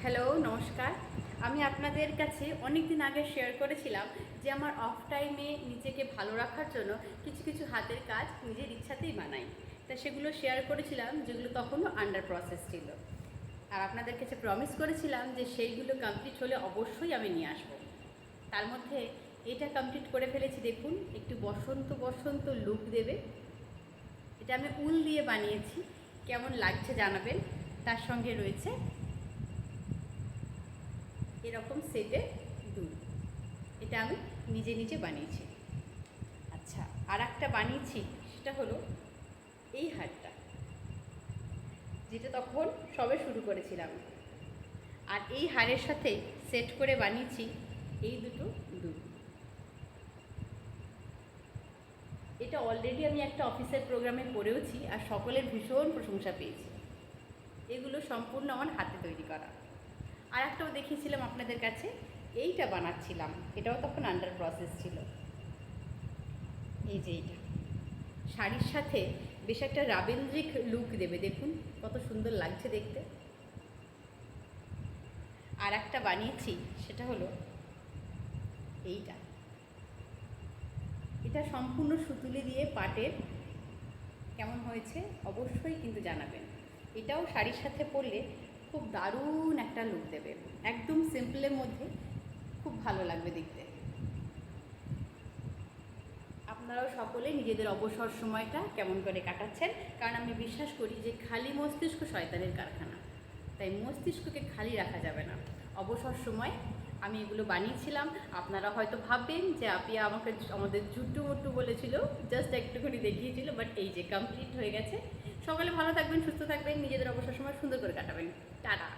Hello, নমস্কার। আমি আপনাদের কাছে অনেক দিন আগে শেয়ার করেছিলাম যে আমার অফ টাইমে নিজেকে ভালো রাখার জন্য কিছু কিছু হাতের কাজ নিজের ইচ্ছাতেই বানাই। তা সেগুলো শেয়ার করেছিলাম যেগুলো তখনও আন্ডার প্রসেস ছিল। আর আপনাদের কাছে প্রমিস করেছিলাম যে সেইগুলো কমপ্লিট হলে অবশ্যই আমি নিয়ে আসবো। তার মধ্যে এটা কমপ্লিট করে ফেলেছি, দেখুন একটু বসন্ত বসন্ত লুক দেবে। এটা আমি উল দিয়ে বানিয়েছি, কেমন লাগছে জানাবেন। তার সঙ্গে রয়েছে এরকম সেটের দুল, এটা আমি নিজে নিজে বানিয়েছি। আচ্ছা, আর একটা বানিয়েছি, সেটা হলো এই হারটা, যেটা তখন সবে শুরু করেছিলাম। আর এই হারের সাথে সেট করে বানিয়েছি এই দুটো দুল। এটা অলরেডি আমি একটা অফিসের প্রোগ্রামে পড়েওছি আর সকলের ভীষণ প্রশংসা পেয়েছি। এগুলো সম্পূর্ণ আমার হাতে তৈরি করা। আর একটাও দেখিয়েছিলাম আপনাদের কাছে, এইটা বানাচ্ছিলাম, এটাও তখন আন্ডার প্রসেস ছিল। এই যে এইটা শাড়ির সাথে বেশ একটা রাবেন্দ্রিক লুক দেবে, দেখুন কত সুন্দর লাগছে দেখতে। আর একটা বানিয়েছি, সেটা হলো এইটা। এটা সম্পূর্ণ সুতুলি দিয়ে পাটের, কেমন হয়েছে অবশ্যই কিন্তু জানাবেন। এটাও শাড়ির সাথে পরলে খুব দারুণ একটা লুক দেবে, একদম সিম্পলের মধ্যে খুব ভালো লাগবে দেখতে। আপনারাও সকলে নিজেদের অবসর সময়টা কেমন করে কাটাচ্ছেন, কারণ আমি বিশ্বাস করি যে খালি মস্তিষ্ক শয়তানের কারখানা, তাই মস্তিষ্ককে খালি রাখা যাবে না। অবসর সময় আমি এগুলো বানিয়েছিলাম। আপনারা হয়তো ভাববেন যে আপিয়া আমাকে আমাদের জুট্টু মুট্টু বলেছিল, জাস্ট একটুখানি দেখিয়েছিল, বাট এই যে কমপ্লিট হয়ে গেছে। সকলে ভালো থাকবেন, সুস্থ থাকবেন, নিজেদের অবসর সময় সুন্দর করে কাটাবেন। টাটা।